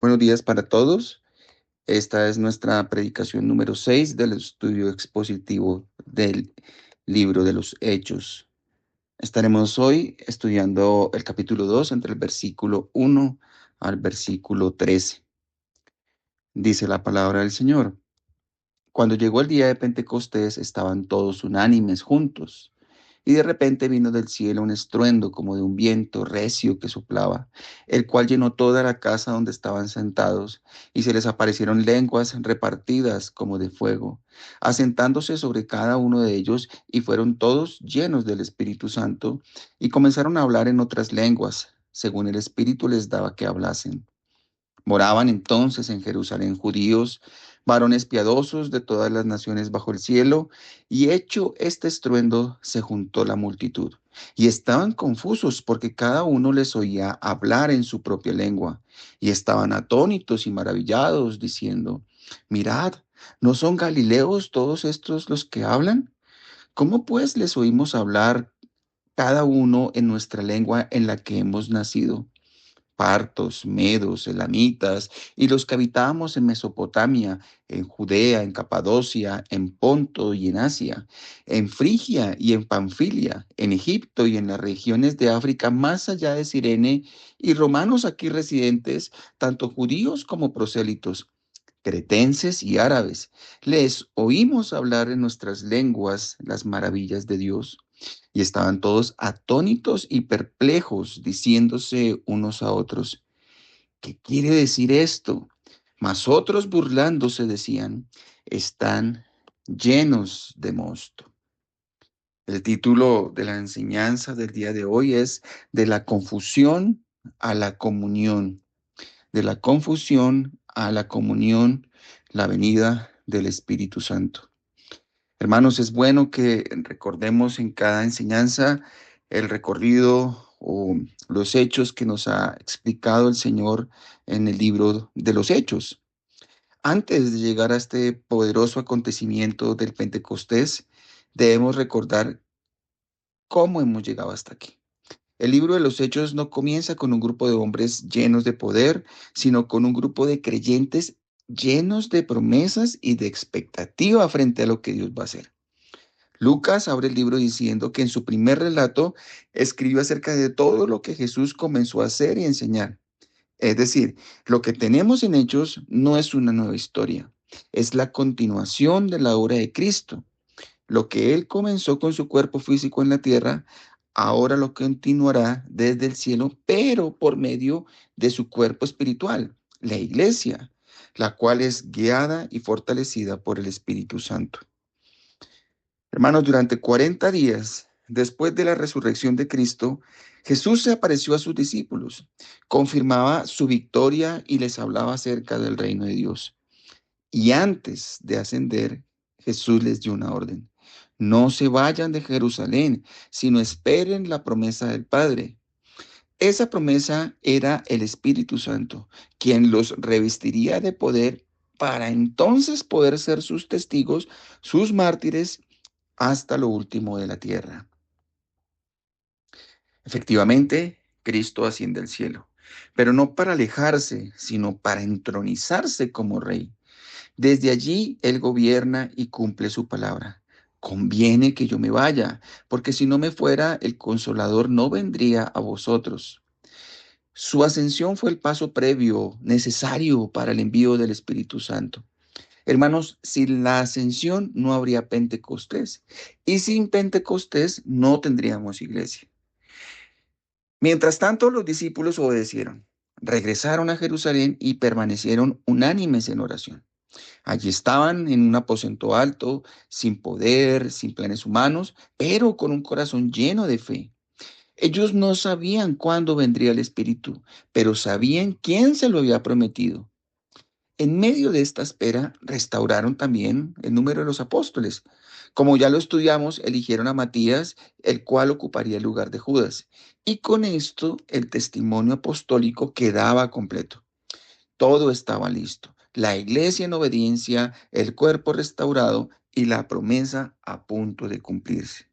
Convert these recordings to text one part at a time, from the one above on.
Buenos días para todos. Esta es nuestra predicación número 6 del estudio expositivo del libro de los Hechos. Estaremos hoy estudiando el capítulo 2 entre el versículo 1 al versículo 13. Dice la palabra del Señor. Cuando llegó el día de Pentecostés, estaban todos unánimes juntos. Y de repente vino del cielo un estruendo como de un viento recio que soplaba, el cual llenó toda la casa donde estaban sentados, y se les aparecieron lenguas repartidas como de fuego, asentándose sobre cada uno de ellos, y fueron todos llenos del Espíritu Santo, y comenzaron a hablar en otras lenguas, según el Espíritu les daba que hablasen. Moraban entonces en Jerusalén judíos, varones piadosos de todas las naciones bajo el cielo, y hecho este estruendo se juntó la multitud, y estaban confusos porque cada uno les oía hablar en su propia lengua, y estaban atónitos y maravillados, diciendo, mirad, ¿no son galileos todos estos los que hablan? ¿Cómo pues les oímos hablar cada uno en nuestra lengua en la que hemos nacido? Partos, medos, elamitas, y los que habitábamos en Mesopotamia, en Judea, en Capadocia, en Ponto y en Asia, en Frigia y en Panfilia, en Egipto y en las regiones de África más allá de Cirene, y romanos aquí residentes, tanto judíos como prosélitos, cretenses y árabes, les oímos hablar en nuestras lenguas las maravillas de Dios. Y estaban todos atónitos y perplejos, diciéndose unos a otros, ¿qué quiere decir esto? Mas otros burlándose decían, están llenos de mosto. El título de la enseñanza del día de hoy es De la confusión a la comunión. De la confusión a la comunión, la venida del Espíritu Santo. Hermanos, es bueno que recordemos en cada enseñanza el recorrido o los hechos que nos ha explicado el Señor en el libro de los Hechos. Antes de llegar a este poderoso acontecimiento del Pentecostés, debemos recordar cómo hemos llegado hasta aquí. El libro de los Hechos no comienza con un grupo de hombres llenos de poder, sino con un grupo de creyentes llenos de promesas y de expectativa frente a lo que Dios va a hacer. Lucas abre el libro diciendo que en su primer relato escribió acerca de todo lo que Jesús comenzó a hacer y enseñar. Es decir, lo que tenemos en Hechos no es una nueva historia, es la continuación de la obra de Cristo. Lo que Él comenzó con su cuerpo físico en la tierra, ahora lo continuará desde el cielo, pero por medio de su cuerpo espiritual, la iglesia, la cual es guiada y fortalecida por el Espíritu Santo. Hermanos, durante 40 días después de la resurrección de Cristo, Jesús se apareció a sus discípulos, confirmaba su victoria y les hablaba acerca del reino de Dios. Y antes de ascender, Jesús les dio una orden. No se vayan de Jerusalén, sino esperen la promesa del Padre. Esa promesa era el Espíritu Santo, quien los revestiría de poder para entonces poder ser sus testigos, sus mártires hasta lo último de la tierra. Efectivamente, Cristo asciende al cielo, pero no para alejarse, sino para entronizarse como rey. Desde allí Él gobierna y cumple su palabra. Conviene que yo me vaya, porque si no me fuera, el Consolador no vendría a vosotros. Su ascensión fue el paso previo, necesario para el envío del Espíritu Santo. Hermanos, sin la ascensión no habría Pentecostés, y sin Pentecostés no tendríamos iglesia. Mientras tanto, los discípulos obedecieron, regresaron a Jerusalén y permanecieron unánimes en oración. Allí estaban en un aposento alto, sin poder, sin planes humanos, pero con un corazón lleno de fe. Ellos no sabían cuándo vendría el Espíritu, pero sabían quién se lo había prometido. En medio de esta espera, restauraron también el número de los apóstoles. Como ya lo estudiamos, eligieron a Matías, el cual ocuparía el lugar de Judas. Y con esto el testimonio apostólico quedaba completo. Todo estaba listo. La iglesia en obediencia, el cuerpo restaurado y la promesa a punto de cumplirse.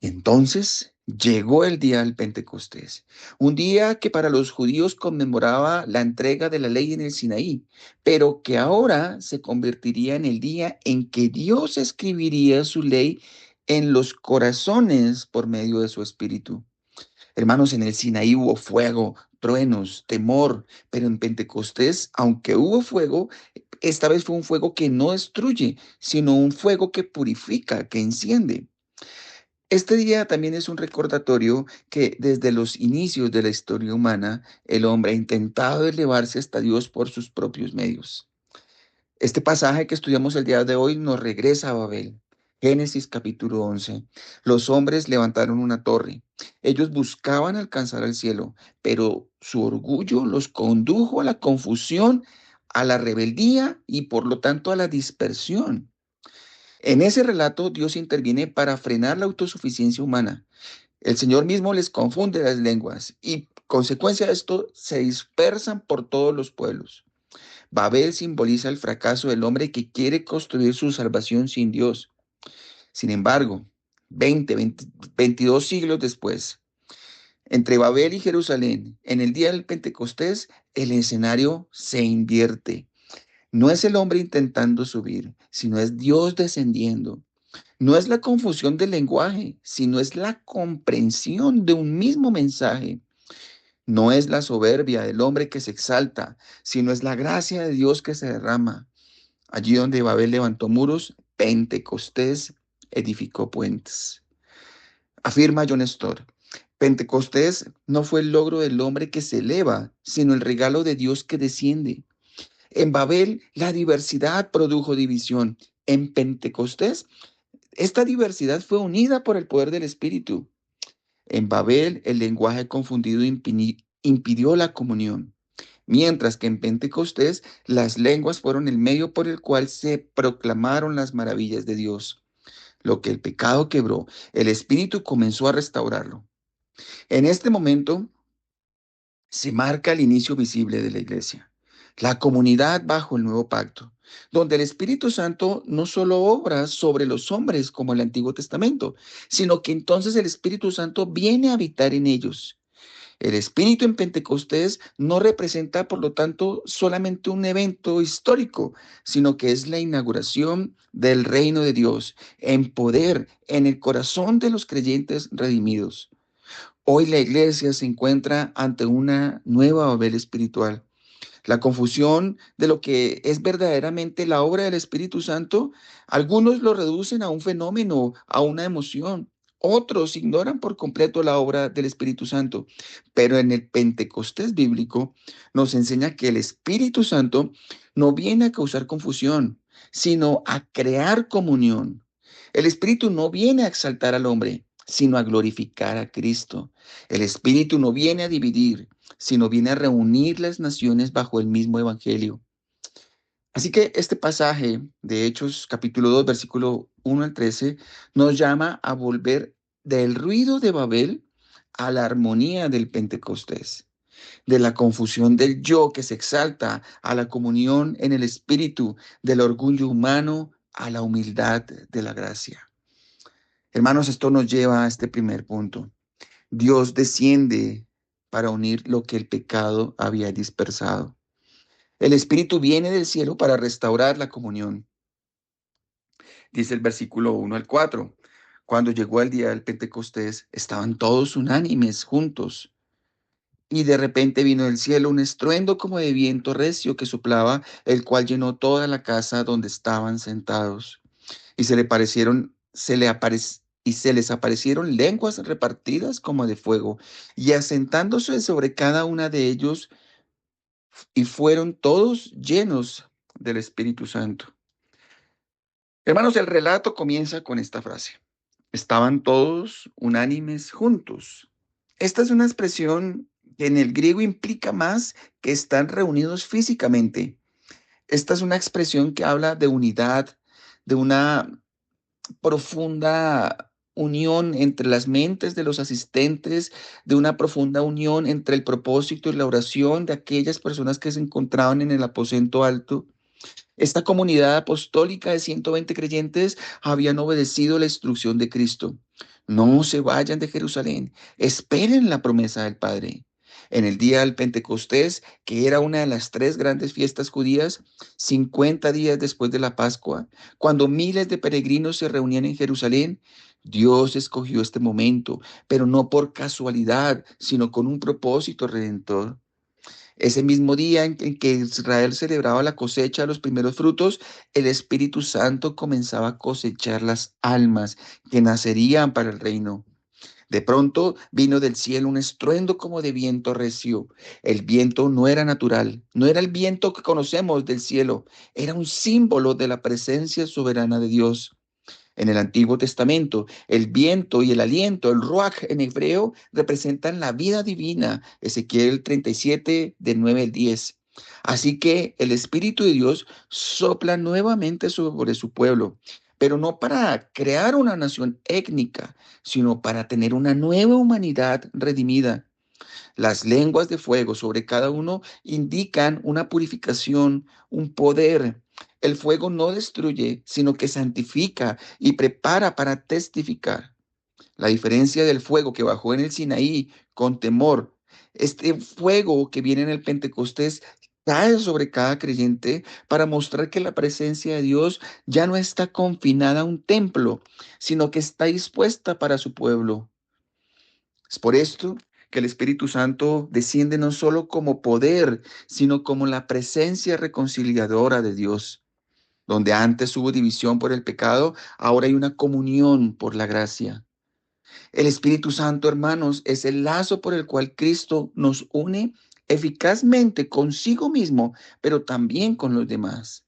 Entonces Llegó el día del Pentecostés, un día que para los judíos conmemoraba la entrega de la ley en el Sinaí, pero que ahora se convertiría en el día en que Dios escribiría su ley en los corazones por medio de su Espíritu. Hermanos, en el Sinaí hubo fuego, truenos, temor, pero en Pentecostés, aunque hubo fuego, esta vez fue un fuego que no destruye, sino un fuego que purifica, que enciende. Este día también es un recordatorio que desde los inicios de la historia humana, el hombre ha intentado elevarse hasta Dios por sus propios medios. Este pasaje que estudiamos el día de hoy nos regresa a Babel. Génesis capítulo 11. Los hombres levantaron una torre. Ellos buscaban alcanzar el cielo, pero su orgullo los condujo a la confusión, a la rebeldía y por lo tanto a la dispersión. En ese relato, Dios interviene para frenar la autosuficiencia humana. El Señor mismo les confunde las lenguas y, consecuencia de esto, se dispersan por todos los pueblos. Babel simboliza el fracaso del hombre que quiere construir su salvación sin Dios. Sin embargo, 22 siglos después, entre Babel y Jerusalén, en el día del Pentecostés, el escenario se invierte. No es el hombre intentando subir, sino es Dios descendiendo. No es la confusión del lenguaje, sino es la comprensión de un mismo mensaje. No es la soberbia del hombre que se exalta, sino es la gracia de Dios que se derrama. Allí donde Babel levantó muros, Pentecostés edificó puentes. Afirma John Stott, Pentecostés no fue el logro del hombre que se eleva, sino el regalo de Dios que desciende. En Babel, la diversidad produjo división. En Pentecostés, esta diversidad fue unida por el poder del Espíritu. En Babel, el lenguaje confundido impidió la comunión, mientras que en Pentecostés las lenguas fueron el medio por el cual se proclamaron las maravillas de Dios. Lo que el pecado quebró, el Espíritu comenzó a restaurarlo. En este momento se marca el inicio visible de la iglesia, la comunidad bajo el nuevo pacto, donde el Espíritu Santo no solo obra sobre los hombres como el Antiguo Testamento, sino que entonces el Espíritu Santo viene a habitar en ellos. El Espíritu en Pentecostés no representa, por lo tanto, solamente un evento histórico, sino que es la inauguración del reino de Dios en poder en el corazón de los creyentes redimidos. Hoy la iglesia se encuentra ante una nueva Babel espiritual. La confusión de lo que es verdaderamente la obra del Espíritu Santo, algunos lo reducen a un fenómeno, a una emoción. Otros ignoran por completo la obra del Espíritu Santo. Pero en el Pentecostés bíblico nos enseña que el Espíritu Santo no viene a causar confusión, sino a crear comunión. El Espíritu no viene a exaltar al hombre, sino a glorificar a Cristo. El Espíritu no viene a dividir, sino viene a reunir las naciones bajo el mismo evangelio. Así que este pasaje de Hechos capítulo 2 versículo 1 al 13 nos llama a volver del ruido de Babel a la armonía del Pentecostés, de la confusión del yo que se exalta a la comunión en el Espíritu, del orgullo humano a la humildad de la gracia. Hermanos, esto nos lleva a este primer punto. Dios desciende para unir lo que el pecado había dispersado. El Espíritu viene del cielo para restaurar la comunión. Dice el versículo 1 al 4. Cuando llegó el día del Pentecostés, estaban todos unánimes juntos. Y de repente vino del cielo un estruendo como de viento recio que soplaba, el cual llenó toda la casa donde estaban sentados. Y se les aparecieron lenguas repartidas como de fuego, y asentándose sobre cada una de ellos, y fueron todos llenos del Espíritu Santo. Hermanos, el relato comienza con esta frase. Estaban todos unánimes juntos. Esta es una expresión que en el griego implica más que están reunidos físicamente. Esta es una expresión que habla de unidad, de una profunda unión entre las mentes de los asistentes, de una profunda unión entre el propósito y la oración de aquellas personas que se encontraban en el aposento alto. Esta comunidad apostólica de 120 creyentes habían obedecido la instrucción de Cristo. No se vayan de Jerusalén, esperen la promesa del Padre. En el día del Pentecostés, que era una de las tres grandes fiestas judías, 50 días después de la Pascua, cuando miles de peregrinos se reunían en Jerusalén, Dios escogió este momento, pero no por casualidad, sino con un propósito redentor. Ese mismo día en que Israel celebraba la cosecha de los primeros frutos, el Espíritu Santo comenzaba a cosechar las almas que nacerían para el reino. De pronto vino del cielo un estruendo como de viento recio. El viento no era natural, no era el viento que conocemos del cielo, era un símbolo de la presencia soberana de Dios. En el Antiguo Testamento, el viento y el aliento, el ruaj en hebreo, representan la vida divina. Ezequiel 37, del 9 al 10. Así que el Espíritu de Dios sopla nuevamente sobre su pueblo, pero no para crear una nación étnica, sino para tener una nueva humanidad redimida. Las lenguas de fuego sobre cada uno indican una purificación, un poder. El fuego no destruye, sino que santifica y prepara para testificar. La diferencia del fuego que bajó en el Sinaí con temor, este fuego que viene en el Pentecostés cae sobre cada creyente para mostrar que la presencia de Dios ya no está confinada a un templo, sino que está dispuesta para su pueblo. Es por esto que el Espíritu Santo desciende no solo como poder, sino como la presencia reconciliadora de Dios. Donde antes hubo división por el pecado, ahora hay una comunión por la gracia. El Espíritu Santo, hermanos, es el lazo por el cual Cristo nos une eficazmente consigo mismo, pero también con los demás.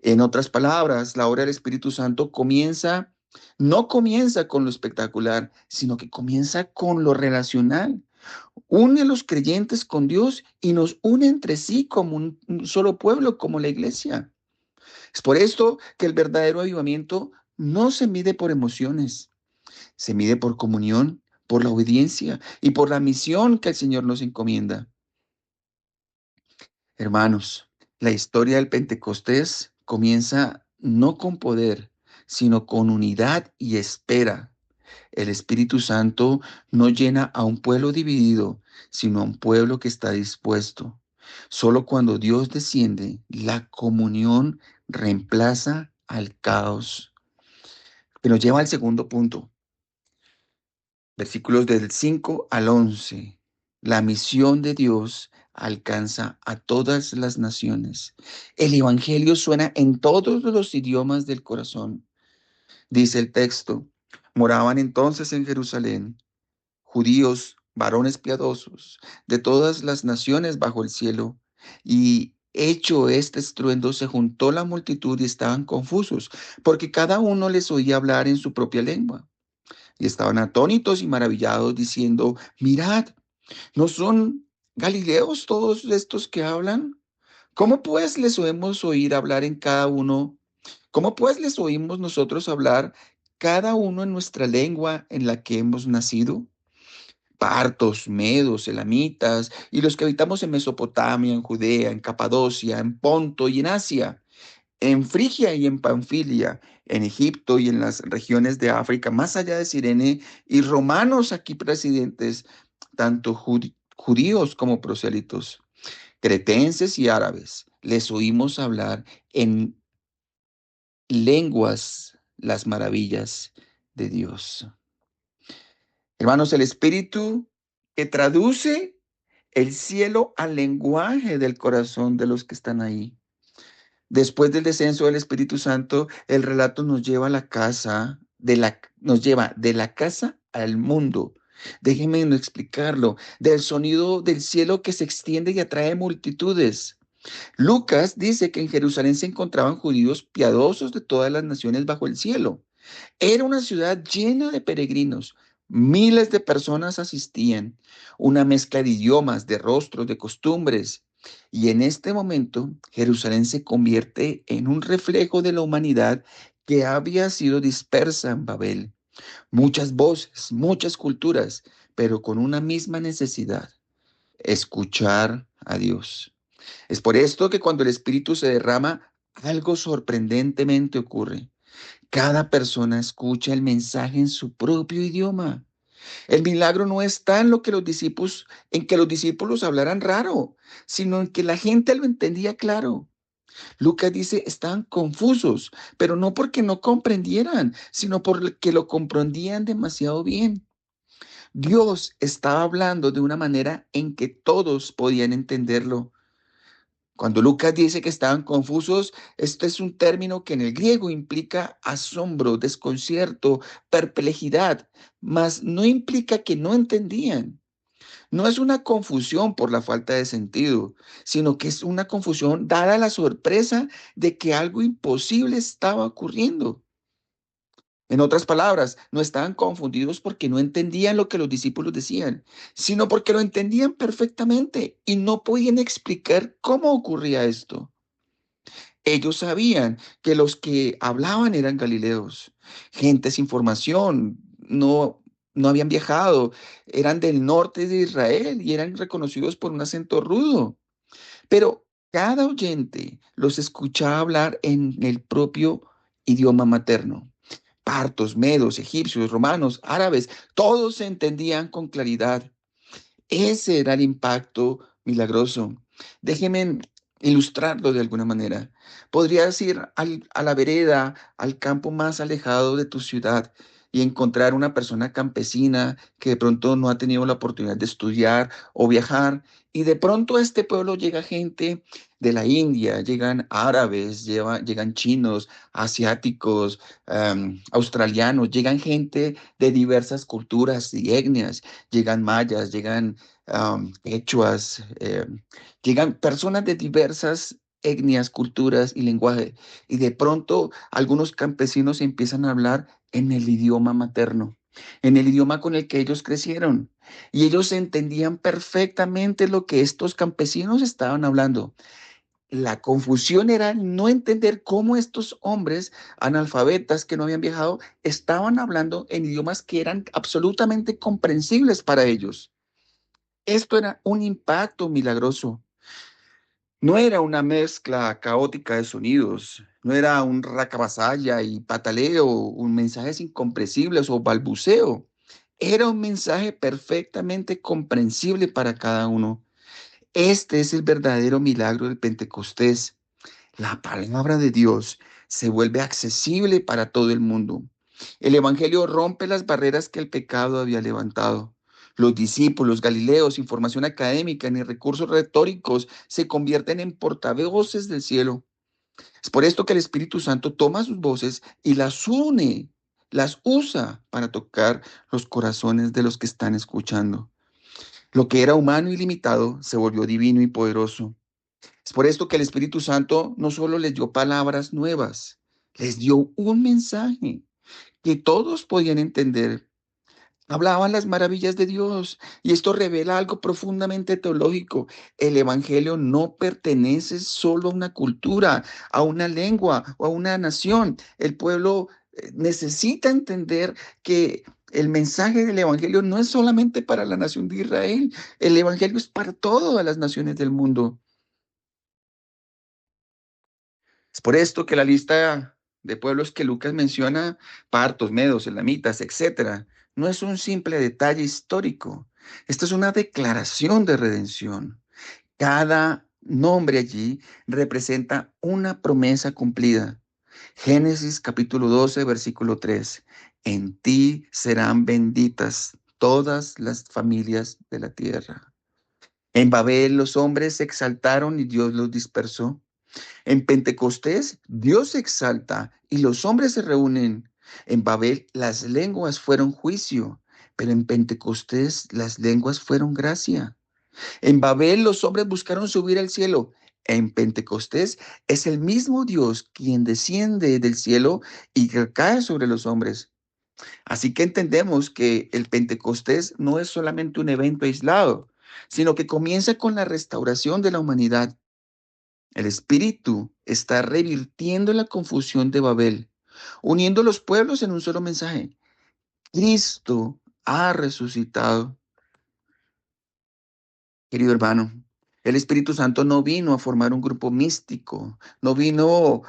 En otras palabras, la obra del Espíritu Santo no comienza con lo espectacular, sino que comienza con lo relacional. Une a los creyentes con Dios y nos une entre sí como un solo pueblo, como la iglesia. Es por esto que el verdadero avivamiento no se mide por emociones, se mide por comunión, por la obediencia y por la misión que el Señor nos encomienda. Hermanos, la historia del Pentecostés comienza no con poder, sino con unidad y espera. El Espíritu Santo no llena a un pueblo dividido, sino a un pueblo que está dispuesto. Solo cuando Dios desciende, la comunión reemplaza al caos. Que nos lleva al segundo punto, versículos del 5 al 11. La misión de Dios alcanza a todas las naciones. El Evangelio suena en todos los idiomas del corazón. Dice el texto, moraban entonces en Jerusalén judíos, varones piadosos, de todas las naciones bajo el cielo. Y hecho este estruendo, se juntó la multitud y estaban confusos, porque cada uno les oía hablar en su propia lengua. Y estaban atónitos y maravillados, diciendo, mirad, ¿no son galileos todos estos que hablan? ¿Cómo pues les oímos oír hablar en cada uno? ¿Cómo pues les oímos nosotros hablar cada uno en nuestra lengua en la que hemos nacido? Partos, medos, elamitas, y los que habitamos en Mesopotamia, en Judea, en Capadocia, en Ponto y en Asia, en Frigia y en Panfilia, en Egipto y en las regiones de África, más allá de Cirene, y romanos aquí presidentes, tanto judíos como prosélitos, cretenses y árabes, les oímos hablar en lenguas las maravillas de Dios. Hermanos, el Espíritu que traduce el cielo al lenguaje del corazón de los que están ahí. Después del descenso del Espíritu Santo, el relato nos lleva a la casa, nos lleva de la casa al mundo. Déjenme explicarlo, del sonido del cielo que se extiende y atrae multitudes. Lucas dice que en Jerusalén se encontraban judíos piadosos de todas las naciones bajo el cielo. Era una ciudad llena de peregrinos. Miles de personas asistían, una mezcla de idiomas, de rostros, de costumbres. Y en este momento, Jerusalén se convierte en un reflejo de la humanidad que había sido dispersa en Babel. Muchas voces, muchas culturas, pero con una misma necesidad, escuchar a Dios. Es por esto que cuando el Espíritu se derrama, algo sorprendentemente ocurre. Cada persona escucha el mensaje en su propio idioma. El milagro no está en que los discípulos hablaran raro, sino en que la gente lo entendía claro. Lucas dice, estaban confusos, pero no porque no comprendieran, sino porque lo comprendían demasiado bien. Dios estaba hablando de una manera en que todos podían entenderlo. Cuando Lucas dice que estaban confusos, este es un término que en el griego implica asombro, desconcierto, perplejidad, mas no implica que no entendían. No es una confusión por la falta de sentido, sino que es una confusión dada la sorpresa de que algo imposible estaba ocurriendo. En otras palabras, no estaban confundidos porque no entendían lo que los discípulos decían, sino porque lo entendían perfectamente y no podían explicar cómo ocurría esto. Ellos sabían que los que hablaban eran galileos, gente sin formación, no habían viajado, eran del norte de Israel y eran reconocidos por un acento rudo. Pero cada oyente los escuchaba hablar en el propio idioma materno. Partos, medos, egipcios, romanos, árabes, todos se entendían con claridad. Ese era el impacto milagroso. Déjeme ilustrarlo de alguna manera. Podrías ir a la vereda, al campo más alejado de tu ciudad y encontrar una persona campesina que de pronto no ha tenido la oportunidad de estudiar o viajar. Y de pronto a este pueblo llega gente de la India, llegan árabes, llegan chinos, asiáticos, australianos, llegan gente de diversas culturas y etnias, llegan mayas, llegan quechuas, llegan personas de diversas etnias, culturas y lenguaje. Y de pronto algunos campesinos empiezan a hablar en el idioma materno, en el idioma con el que ellos crecieron. Y ellos entendían perfectamente lo que estos campesinos estaban hablando. La confusión era no entender cómo estos hombres analfabetas que no habían viajado estaban hablando en idiomas que eran absolutamente comprensibles para ellos. Esto era un impacto milagroso. No era una mezcla caótica de sonidos, no era un racabasaya y pataleo, un mensajes incomprensibles o balbuceo. Era un mensaje perfectamente comprensible para cada uno. Este es el verdadero milagro del Pentecostés. La palabra de Dios se vuelve accesible para todo el mundo. El Evangelio rompe las barreras que el pecado había levantado. Los discípulos galileos, sin formación académica ni recursos retóricos, se convierten en portavoces del cielo. Es por esto que el Espíritu Santo toma sus voces y las une, las usa para tocar los corazones de los que están escuchando. Lo que era humano y limitado se volvió divino y poderoso. Es por esto que el Espíritu Santo no solo les dio palabras nuevas, les dio un mensaje que todos podían entender. Hablaban las maravillas de Dios y esto revela algo profundamente teológico. El Evangelio no pertenece solo a una cultura, a una lengua o a una nación. El pueblo necesita entender que el mensaje del Evangelio no es solamente para la nación de Israel, el Evangelio es para todas las naciones del mundo. Es por esto que la lista de pueblos que Lucas menciona, partos, medos, elamitas, etcétera, no es un simple detalle histórico. Esto es una declaración de redención. Cada nombre allí representa una promesa cumplida. Génesis capítulo 12, versículo 3. En ti serán benditas todas las familias de la tierra. En Babel los hombres se exaltaron y Dios los dispersó. En Pentecostés, Dios se exalta y los hombres se reúnen. En Babel, las lenguas fueron juicio, pero en Pentecostés, las lenguas fueron gracia. En Babel, los hombres buscaron subir al cielo. En Pentecostés, es el mismo Dios quien desciende del cielo y que cae sobre los hombres. Así que entendemos que el Pentecostés no es solamente un evento aislado, sino que comienza con la restauración de la humanidad. El Espíritu está revirtiendo la confusión de Babel, uniendo los pueblos en un solo mensaje. Cristo ha resucitado. Querido hermano, el Espíritu Santo no vino a formar un grupo místico, no vino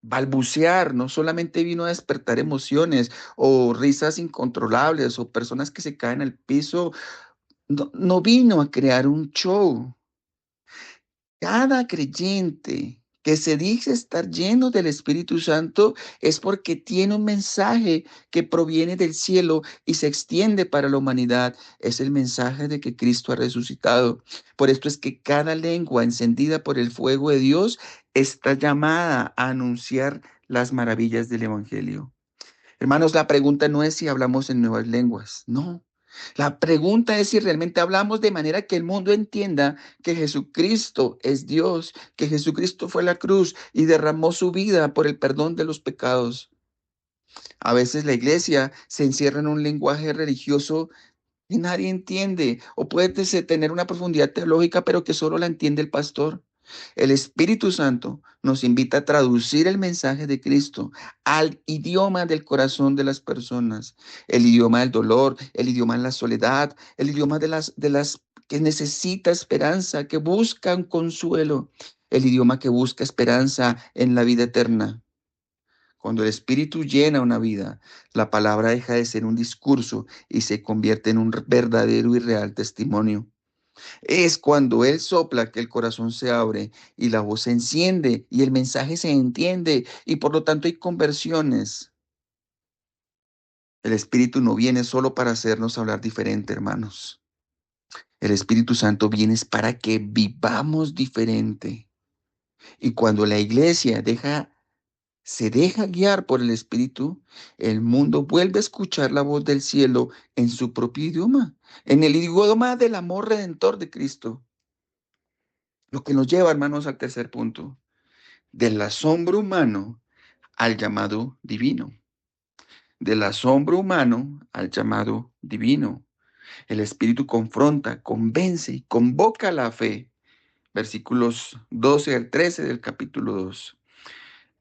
balbucear, no solamente vino a despertar emociones o risas incontrolables o personas que se caen al piso, no vino a crear un show. Cada creyente que se dice estar lleno del Espíritu Santo es porque tiene un mensaje que proviene del cielo y se extiende para la humanidad. Es el mensaje de que Cristo ha resucitado. Por esto es que cada lengua encendida por el fuego de Dios está llamada a anunciar las maravillas del Evangelio. Hermanos, la pregunta no es si hablamos en nuevas lenguas, no. La pregunta es si realmente hablamos de manera que el mundo entienda que Jesucristo es Dios, que Jesucristo fue a la cruz y derramó su vida por el perdón de los pecados. A veces la iglesia se encierra en un lenguaje religioso que nadie entiende, o puede tener una profundidad teológica, pero que solo la entiende el pastor. El Espíritu Santo nos invita a traducir el mensaje de Cristo al idioma del corazón de las personas, el idioma del dolor, el idioma de la soledad, el idioma de las que necesita esperanza, que busca un consuelo, el idioma que busca esperanza en la vida eterna. Cuando el Espíritu llena una vida, la palabra deja de ser un discurso y se convierte en un verdadero y real testimonio. Es cuando Él sopla que el corazón se abre y la voz se enciende y el mensaje se entiende y por lo tanto hay conversiones. El Espíritu no viene solo para hacernos hablar diferente, hermanos. El Espíritu Santo viene para que vivamos diferente. Y cuando la iglesia se deja guiar por el Espíritu, el mundo vuelve a escuchar la voz del cielo en su propio idioma, en el idioma del amor redentor de Cristo. Lo que nos lleva, hermanos, al tercer punto, del asombro humano al llamado divino. Del asombro humano al llamado divino. El Espíritu confronta, convence y convoca a la fe. Versículos 12 al 13 del capítulo 2.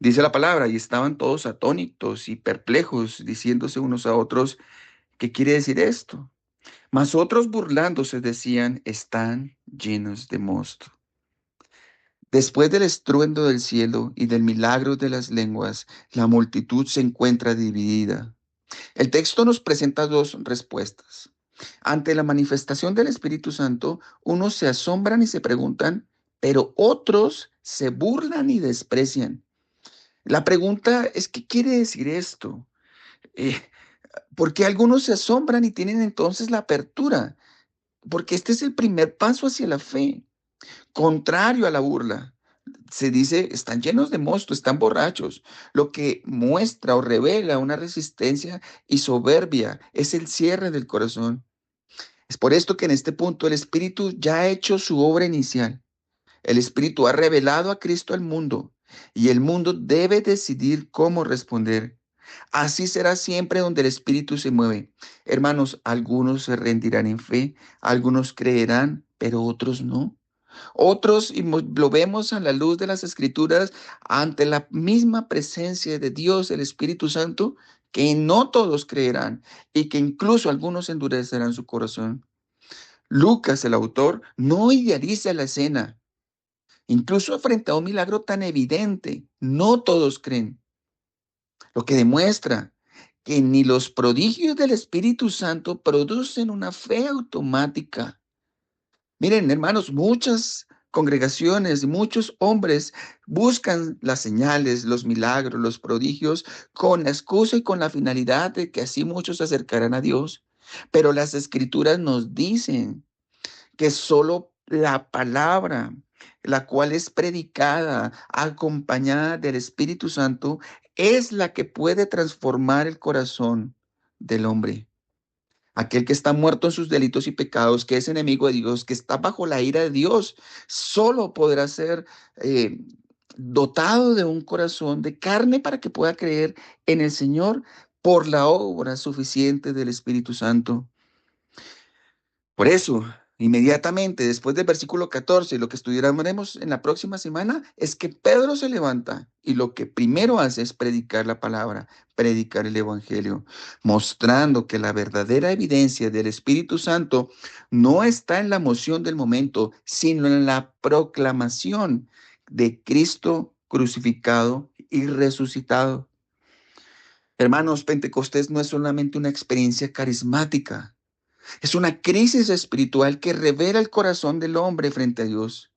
Dice la palabra, y estaban todos atónitos y perplejos, diciéndose unos a otros, ¿qué quiere decir esto? Mas otros burlándose decían, están llenos de mosto. Después del estruendo del cielo y del milagro de las lenguas, la multitud se encuentra dividida. El texto nos presenta dos respuestas. Ante la manifestación del Espíritu Santo, unos se asombran y se preguntan, pero otros se burlan y desprecian. La pregunta es, ¿qué quiere decir esto? Eh, Porque algunos se asombran y tienen entonces la apertura, porque este es el primer paso hacia la fe, contrario a la burla. Se dice, están llenos de mosto, están borrachos. Lo que muestra o revela una resistencia y soberbia es el cierre del corazón. Es por esto que en este punto el Espíritu ya ha hecho su obra inicial. El Espíritu ha revelado a Cristo al mundo y el mundo debe decidir cómo responder. Así será siempre donde el Espíritu se mueve. Hermanos, algunos se rendirán en fe, algunos creerán, pero otros no. Otros, y lo vemos a la luz de las Escrituras, ante la misma presencia de Dios, el Espíritu Santo, que no todos creerán y que incluso algunos endurecerán su corazón. Lucas, el autor, no idealiza la escena. Incluso frente a un milagro tan evidente, no todos creen, lo que demuestra que ni los prodigios del Espíritu Santo producen una fe automática. Miren, hermanos, muchas congregaciones, muchos hombres buscan las señales, los milagros, los prodigios con la excusa y con la finalidad de que así muchos se acercarán a Dios. Pero las escrituras nos dicen que solo la palabra, la cual es predicada, acompañada del Espíritu Santo, es la que puede transformar el corazón del hombre. Aquel que está muerto en sus delitos y pecados, que es enemigo de Dios, que está bajo la ira de Dios, solo podrá ser dotado de un corazón de carne para que pueda creer en el Señor por la obra suficiente del Espíritu Santo. Por eso, inmediatamente después del versículo 14, lo que estudiaremos en la próxima semana es que Pedro se levanta y lo que primero hace es predicar la palabra, predicar el Evangelio, mostrando que la verdadera evidencia del Espíritu Santo no está en la emoción del momento, sino en la proclamación de Cristo crucificado y resucitado. Hermanos, Pentecostés no es solamente una experiencia carismática, es una crisis espiritual que revela el corazón del hombre frente a Dios.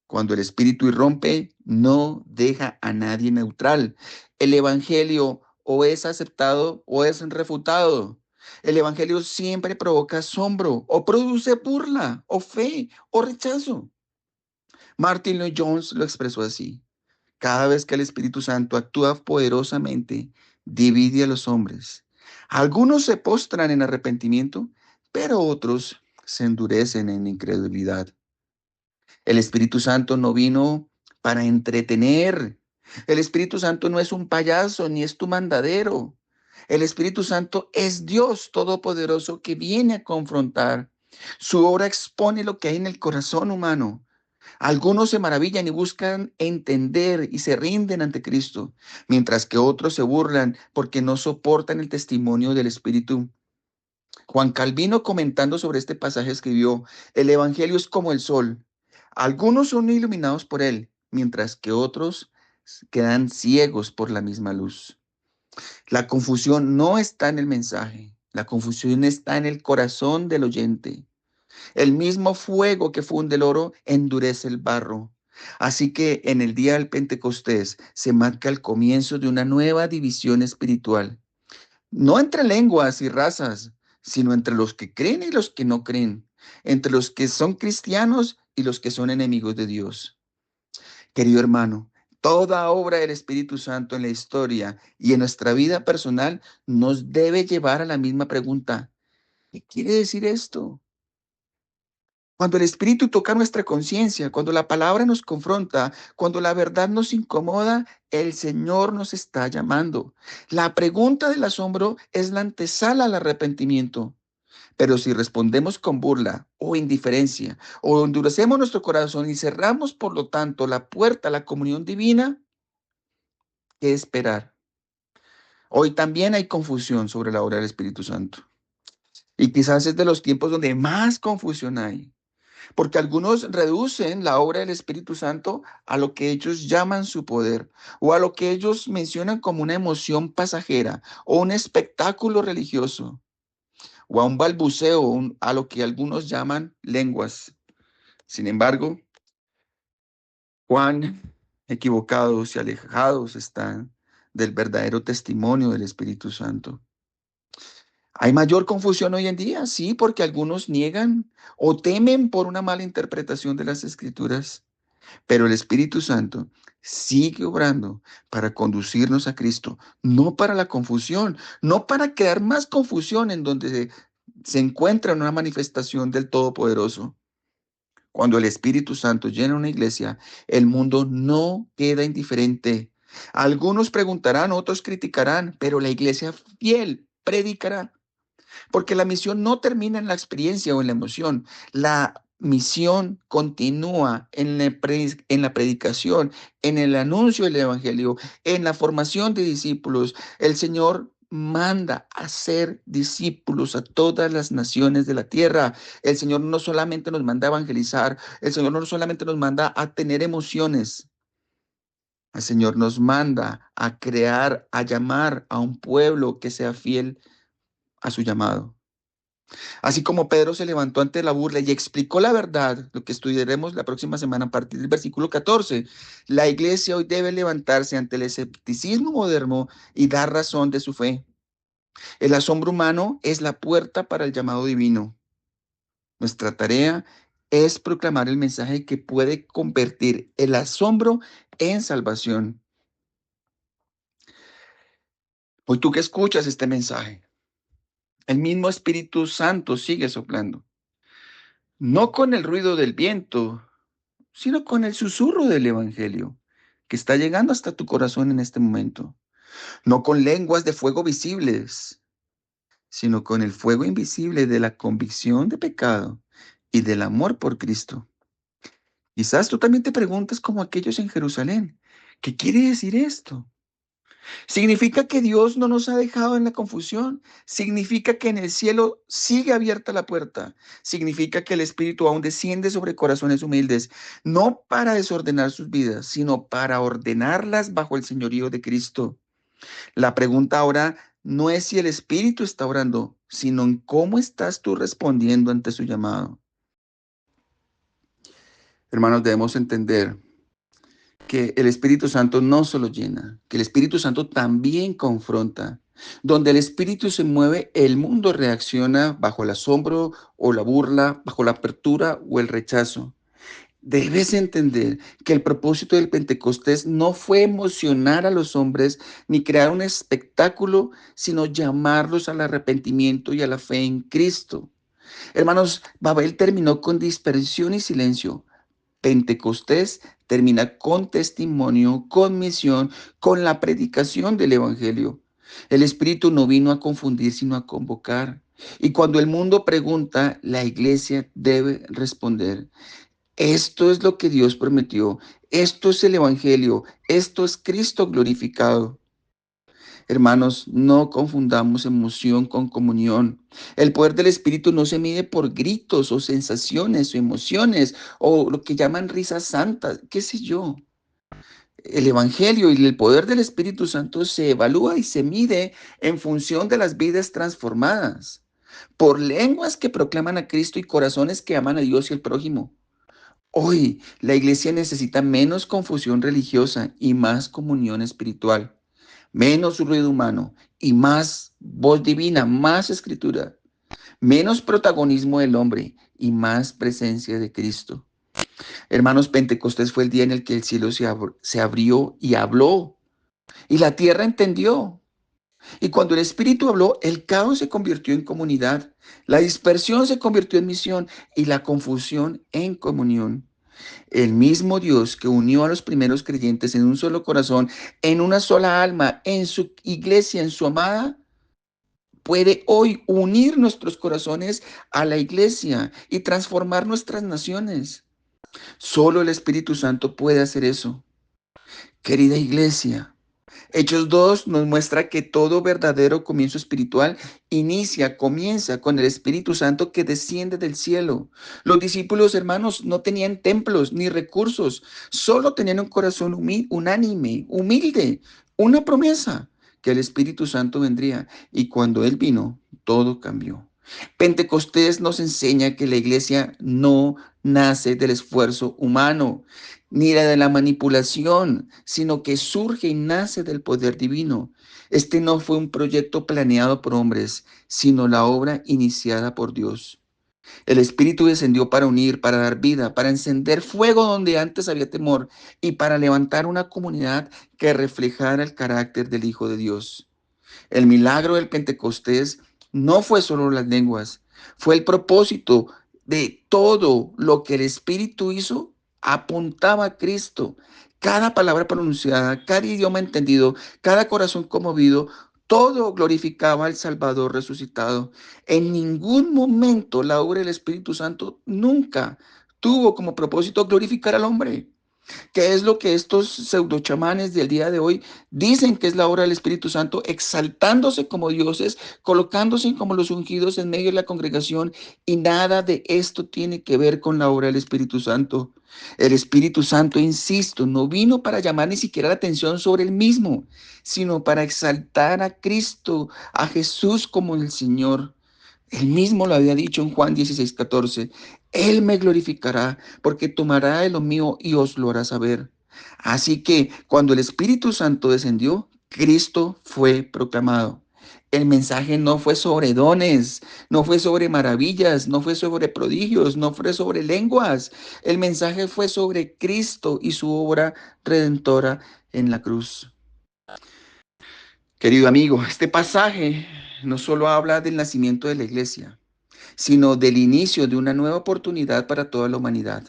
Cuando el Espíritu irrumpe, no deja a nadie neutral. El Evangelio o es aceptado o es refutado. El Evangelio siempre provoca asombro o produce burla o fe o rechazo. Martin Lloyd Jones lo expresó así. Cada vez que el Espíritu Santo actúa poderosamente, divide a los hombres. Algunos se postran en arrepentimiento, pero otros se endurecen en incredulidad. El Espíritu Santo no vino para entretener. El Espíritu Santo no es un payaso ni es tu mandadero. El Espíritu Santo es Dios Todopoderoso que viene a confrontar. Su obra expone lo que hay en el corazón humano. Algunos se maravillan y buscan entender y se rinden ante Cristo, mientras que otros se burlan porque no soportan el testimonio del Espíritu. Juan Calvino, comentando sobre este pasaje, escribió: el Evangelio es como el sol. Algunos son iluminados por él, mientras que otros quedan ciegos por la misma luz. La confusión no está en el mensaje, la confusión está en el corazón del oyente. El mismo fuego que funde el oro endurece el barro. Así que en el día del Pentecostés se marca el comienzo de una nueva división espiritual. No entre lenguas y razas, sino entre los que creen y los que no creen, entre los que son cristianos y los que son enemigos de Dios. Querido hermano, toda obra del Espíritu Santo en la historia y en nuestra vida personal nos debe llevar a la misma pregunta. ¿Qué quiere decir esto? Cuando el Espíritu toca nuestra conciencia, cuando la palabra nos confronta, cuando la verdad nos incomoda, el Señor nos está llamando. La pregunta del asombro es la antesala al arrepentimiento. Pero si respondemos con burla o indiferencia, o endurecemos nuestro corazón y cerramos, por lo tanto, la puerta a la comunión divina, ¿qué esperar? Hoy también hay confusión sobre la obra del Espíritu Santo. Y quizás es de los tiempos donde más confusión hay. Porque algunos reducen la obra del Espíritu Santo a lo que ellos llaman su poder o a lo que ellos mencionan como una emoción pasajera o un espectáculo religioso o a un balbuceo, a lo que algunos llaman lenguas. Sin embargo, cuán equivocados y alejados están del verdadero testimonio del Espíritu Santo. Hay mayor confusión hoy en día, sí, porque algunos niegan o temen por una mala interpretación de las Escrituras. Pero el Espíritu Santo sigue obrando para conducirnos a Cristo, no para la confusión, no para crear más confusión en donde se encuentra una manifestación del Todopoderoso. Cuando el Espíritu Santo llena una iglesia, el mundo no queda indiferente. Algunos preguntarán, otros criticarán, pero la iglesia fiel predicará. Porque la misión no termina en la experiencia o en la emoción. La misión continúa en la predicación, en el anuncio del Evangelio, en la formación de discípulos. El Señor manda a ser discípulos a todas las naciones de la tierra. El Señor no solamente nos manda a evangelizar, el Señor no solamente nos manda a tener emociones. El Señor nos manda a crear, a llamar a un pueblo que sea fiel a su llamado. Así como Pedro se levantó ante la burla y explicó la verdad, lo que estudiaremos la próxima semana a partir del versículo 14, la iglesia hoy debe levantarse ante el escepticismo moderno y dar razón de su fe. El asombro humano es la puerta para el llamado divino. Nuestra tarea es proclamar el mensaje que puede convertir el asombro en salvación. Hoy tú que escuchas este mensaje, el mismo Espíritu Santo sigue soplando, no con el ruido del viento, sino con el susurro del Evangelio que está llegando hasta tu corazón en este momento. No con lenguas de fuego visibles, sino con el fuego invisible de la convicción de pecado y del amor por Cristo. Quizás tú también te preguntas como aquellos en Jerusalén, ¿qué quiere decir esto? Significa que Dios no nos ha dejado en la confusión. Significa que en el cielo sigue abierta la puerta. Significa que el Espíritu aún desciende sobre corazones humildes, no para desordenar sus vidas, sino para ordenarlas bajo el señorío de Cristo. La pregunta ahora no es si el Espíritu está orando, sino en cómo estás tú respondiendo ante su llamado. Hermanos, debemos entender que el Espíritu Santo no solo llena, que el Espíritu Santo también confronta. Donde el Espíritu se mueve, el mundo reacciona bajo el asombro o la burla, bajo la apertura o el rechazo. Debes entender que el propósito del Pentecostés no fue emocionar a los hombres ni crear un espectáculo, sino llamarlos al arrepentimiento y a la fe en Cristo. Hermanos, Babel terminó con dispersión y silencio. Pentecostés termina con testimonio, con misión, con la predicación del Evangelio. El Espíritu no vino a confundir, sino a convocar. Y cuando el mundo pregunta, la iglesia debe responder. Esto es lo que Dios prometió. Esto es el Evangelio. Esto es Cristo glorificado. Hermanos, no confundamos emoción con comunión. El poder del Espíritu no se mide por gritos o sensaciones o emociones o lo que llaman risas santas, qué sé yo. El Evangelio y el poder del Espíritu Santo se evalúa y se mide en función de las vidas transformadas, por lenguas que proclaman a Cristo y corazones que aman a Dios y al prójimo. Hoy la iglesia necesita menos confusión religiosa y más comunión espiritual, menos ruido humano y más voz divina, más escritura, menos protagonismo del hombre y más presencia de Cristo. Hermanos, Pentecostés fue el día en el que el cielo se abrió y habló y la tierra entendió. Y cuando el Espíritu habló, el caos se convirtió en comunidad, la dispersión se convirtió en misión y la confusión en comunión. El mismo Dios que unió a los primeros creyentes en un solo corazón, en una sola alma, en su iglesia, en su amada, puede hoy unir nuestros corazones a la iglesia y transformar nuestras naciones. Solo el Espíritu Santo puede hacer eso. Querida iglesia, Hechos 2 nos muestra que todo verdadero comienzo espiritual comienza con el Espíritu Santo que desciende del cielo. Los discípulos, hermanos, no tenían templos ni recursos, solo tenían un corazón unánime, humilde, una promesa, que el Espíritu Santo vendría. Y cuando Él vino, todo cambió. Pentecostés nos enseña que la iglesia no nace del esfuerzo humano, ni de la manipulación, sino que surge y nace del poder divino. Este no fue un proyecto planeado por hombres, sino la obra iniciada por Dios. El Espíritu descendió para unir, para dar vida, para encender fuego donde antes había temor y para levantar una comunidad que reflejara el carácter del Hijo de Dios. El milagro del Pentecostés no fue solo las lenguas, fue el propósito de todo lo que el Espíritu hizo, apuntaba a Cristo. Cada palabra pronunciada, cada idioma entendido, cada corazón conmovido, todo glorificaba al Salvador resucitado. En ningún momento la obra del Espíritu Santo nunca tuvo como propósito glorificar al hombre. ¿Qué es lo que estos pseudochamanes del día de hoy dicen que es la obra del Espíritu Santo, exaltándose como dioses, colocándose como los ungidos en medio de la congregación? Y nada de esto tiene que ver con la obra del Espíritu Santo. El Espíritu Santo, insisto, no vino para llamar ni siquiera la atención sobre él mismo, sino para exaltar a Cristo, a Jesús como el Señor. Él mismo lo había dicho en Juan 16:14. Él me glorificará porque tomará de lo mío y os lo hará saber. Así que cuando el Espíritu Santo descendió, Cristo fue proclamado. El mensaje no fue sobre dones, no fue sobre maravillas, no fue sobre prodigios, no fue sobre lenguas. El mensaje fue sobre Cristo y su obra redentora en la cruz. Querido amigo, este pasaje no solo habla del nacimiento de la iglesia, sino del inicio de una nueva oportunidad para toda la humanidad.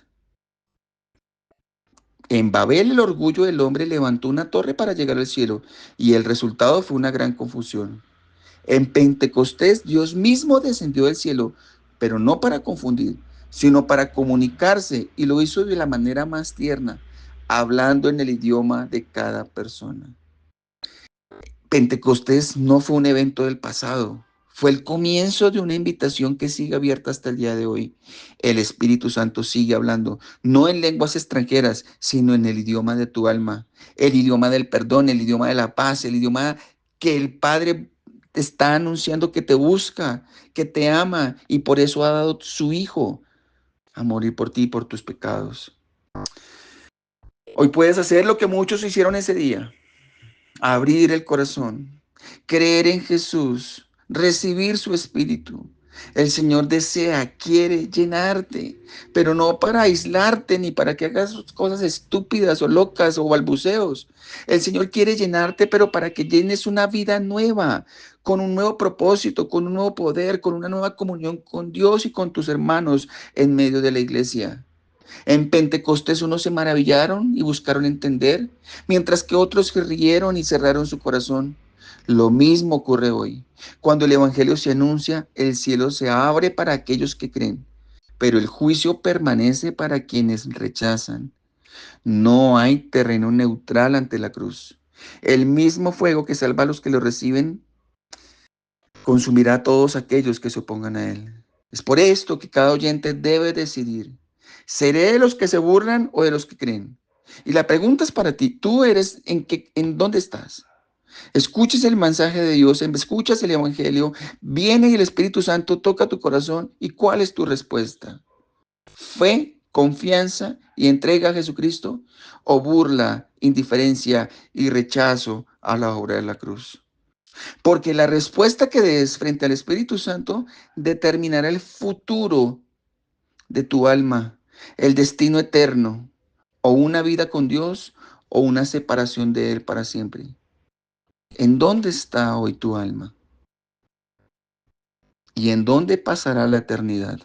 En Babel el orgullo del hombre levantó una torre para llegar al cielo y el resultado fue una gran confusión. En Pentecostés Dios mismo descendió del cielo, pero no para confundir, sino para comunicarse y lo hizo de la manera más tierna, hablando en el idioma de cada persona. Pentecostés no fue un evento del pasado, fue el comienzo de una invitación que sigue abierta hasta el día de hoy. El Espíritu Santo sigue hablando, no en lenguas extranjeras, sino en el idioma de tu alma, el idioma del perdón, el idioma de la paz, el idioma que el Padre te está anunciando que te busca, que te ama y por eso ha dado su Hijo a morir por ti y por tus pecados. Hoy puedes hacer lo que muchos hicieron ese día. Abrir el corazón, creer en Jesús, recibir su espíritu. El Señor desea, quiere llenarte, pero no para aislarte ni para que hagas cosas estúpidas o locas o balbuceos. El Señor quiere llenarte, pero para que llenes una vida nueva, con un nuevo propósito, con un nuevo poder, con una nueva comunión con Dios y con tus hermanos en medio de la iglesia. En Pentecostés unos se maravillaron y buscaron entender, mientras que otros se rieron y cerraron su corazón. Lo mismo ocurre hoy. Cuando el Evangelio se anuncia, el cielo se abre para aquellos que creen, pero el juicio permanece para quienes rechazan. No hay terreno neutral ante la cruz. El mismo fuego que salva a los que lo reciben consumirá a todos aquellos que se opongan a él. Es por esto que cada oyente debe decidir: ¿seré de los que se burlan o de los que creen? Y la pregunta es para ti: ¿tú eres en dónde estás? Escuches el mensaje de Dios, escuchas el Evangelio, viene el Espíritu Santo, toca tu corazón. ¿Y cuál es tu respuesta? ¿Fe, confianza y entrega a Jesucristo? ¿O burla, indiferencia y rechazo a la obra de la cruz? Porque la respuesta que des frente al Espíritu Santo determinará el futuro de tu alma, el destino eterno, o una vida con Dios o una separación de Él para siempre. ¿En dónde está hoy tu alma? ¿Y en dónde pasará la eternidad?